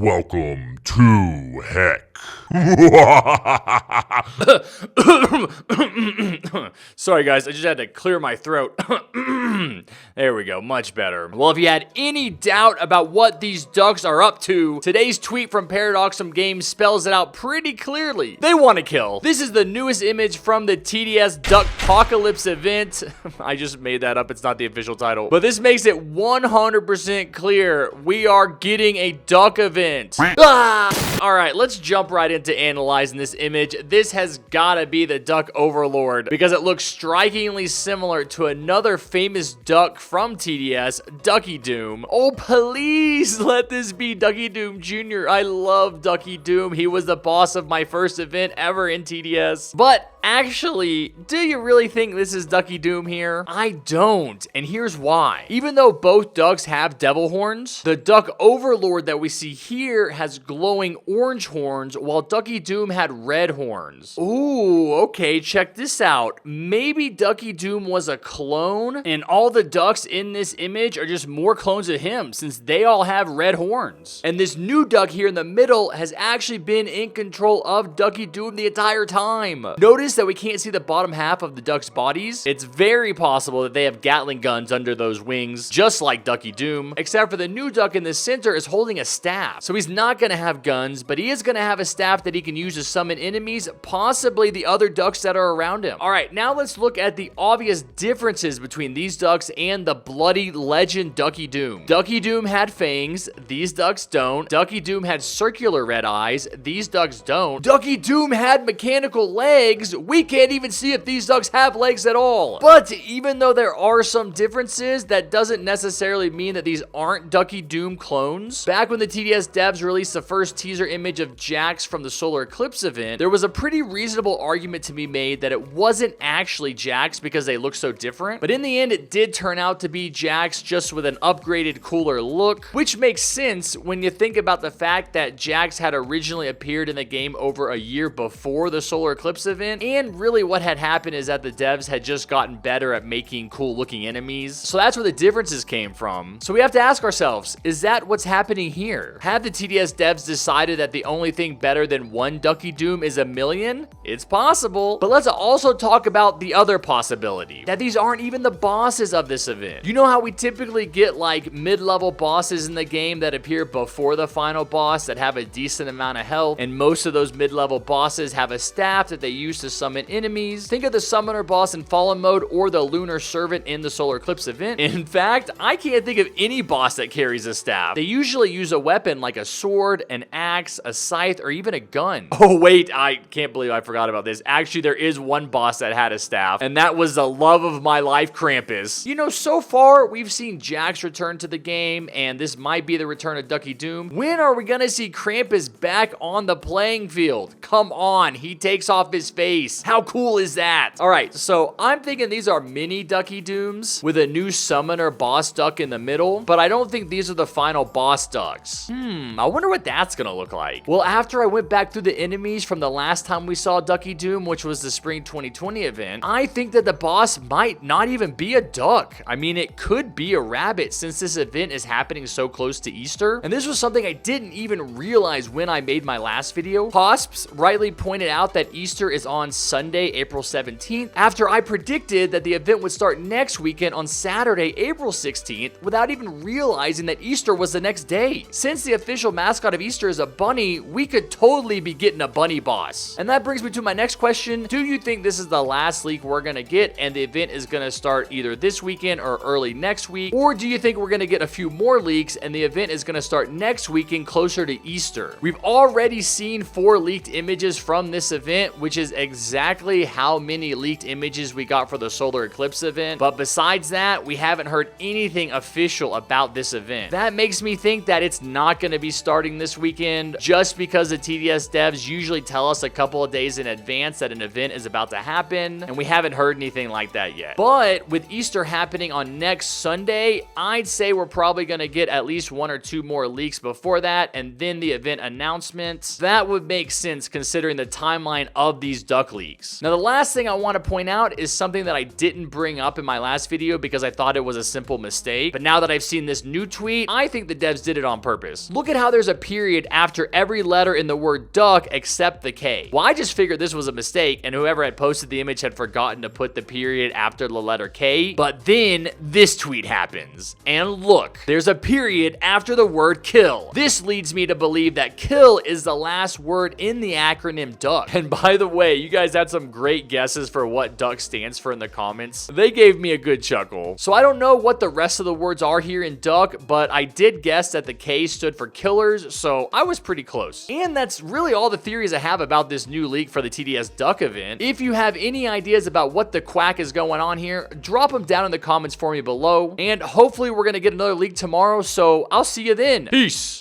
Welcome to Heck. Sorry guys, I just had to clear my throat. There we go, much better. Well, if you had any doubt about what these ducks are up to, today's tweet from Paradoxum Games spells it out pretty clearly. They want to kill. This is the newest image from the TDS Duckpocalypse event. I just made that up, it's not the official title. But this makes it 100% clear we are getting a duck event. Alright, let's jump right into analyzing this image. This has gotta be the Duck Overlord because it looks strikingly similar to another famous duck from TDS, Ducky Doom. Oh, please let this be Ducky Doom Jr. I love Ducky Doom. He was the boss of my first event ever in TDS. But actually, do you really think this is Ducky Doom here? I don't, and here's why. Even though both ducks have devil horns, the Duck Overlord that we see here has glowing orange horns, while Ducky Doom had red horns. Ooh, okay, check this out. Maybe Ducky Doom was a clone, and all the ducks in this image are just more clones of him, since they all have red horns. And this new duck here in the middle has actually been in control of Ducky Doom the entire time. Notice that we can't see the bottom half of the duck's bodies. It's very possible that they have Gatling guns under those wings, just like Ducky Doom, except for the new duck in the center is holding a staff. So he's not gonna have guns, but he is gonna have a staff that he can use to summon enemies, possibly the other ducks that are around him. All right, now let's look at the obvious differences between these ducks and the bloody legend Ducky Doom. Ducky Doom had fangs, these ducks don't. Ducky Doom had circular red eyes, these ducks don't. Ducky Doom had mechanical legs. We can't even see if these ducks have legs at all. But even though there are some differences, that doesn't necessarily mean that these aren't Ducky Doom clones. Back when the TDS devs released the first teaser image of Jax from the Solar Eclipse event, there was a pretty reasonable argument to be made that it wasn't actually Jax because they look so different. But in the end, it did turn out to be Jax, just with an upgraded, cooler look, which makes sense when you think about the fact that Jax had originally appeared in the game over a year before the Solar Eclipse event, and really what had happened is that the devs had just gotten better at making cool looking enemies. So that's where the differences came from. So we have to ask ourselves, is that what's happening here? Have the TDS devs decided that the only thing better than one Ducky Doom is a million? It's possible. But let's also talk about the other possibility, that these aren't even the bosses of this event. You know how we typically get like mid-level bosses in the game that appear before the final boss that have a decent amount of health, and most of those mid-level bosses have a staff that they use to summon enemies. Think of the Summoner boss in Fallen mode or the Lunar Servant in the Solar Eclipse event. In fact, I can't think of any boss that carries a staff. They usually use a weapon like a sword, an axe, a scythe, or even a gun. Oh wait, I can't believe I forgot about this. Actually, there is one boss that had a staff, and that was the love of my life, Krampus. You know, so far, we've seen Jax return to the game, and this might be the return of Ducky Doom. When are we gonna see Krampus back on the playing field? Come on, he takes off his face. How cool is that? All right, so I'm thinking these are mini Ducky Dooms with a new summoner boss duck in the middle, but I don't think these are the final boss ducks. I wonder what that's gonna look like. Well, after I went back through the enemies from the last time we saw Ducky Doom, which was the Spring 2020 event, I think that the boss might not even be a duck. I mean, it could be a rabbit since this event is happening so close to Easter. And this was something I didn't even realize when I made my last video. Posps rightly pointed out that Easter is on Sunday, April 17th, after I predicted that the event would start next weekend on Saturday, April 16th, without even realizing that Easter was the next day. Since the official mascot of Easter is a bunny, we could totally be getting a bunny boss. And that brings me to my next question. Do you think this is the last leak we're gonna get and the event is gonna start either this weekend or early next week? Or do you think we're gonna get a few more leaks and the event is gonna start next weekend closer to Easter? We've already seen 4 leaked images from this event, which is exactly how many leaked images we got for the Solar Eclipse event. But besides that, we haven't heard anything official about this event. That makes me think that it's not gonna be starting this weekend, just because the TDS devs usually tell us a couple of days in advance that an event is about to happen, and we haven't heard anything like that yet. But with Easter happening on next Sunday, I'd say we're probably gonna get at least 1 or 2 more leaks before that, and then the event announcement. That would make sense considering the timeline of these duck leaks. Now, the last thing I want to point out is something that I didn't bring up in my last video because I thought it was a simple mistake, but now that I've seen this new tweet, I think the devs did it on purpose. Look at how there's a period period after every letter in the word duck except the K. Well, I just figured this was a mistake, and whoever had posted the image had forgotten to put the period after the letter K. But then this tweet happens. And look, there's a period after the word kill. This leads me to believe that kill is the last word in the acronym duck. And by the way, you guys had some great guesses for what duck stands for in the comments. They gave me a good chuckle. So I don't know what the rest of the words are here in duck, but I did guess that the K stood for killers, so I was pretty close. And that's really all the theories I have about this new leak for the TDS duck event. If you have any ideas about what the quack is going on here, drop them down in the comments for me below. And hopefully we're going to get another leak tomorrow, so I'll see you then. Peace.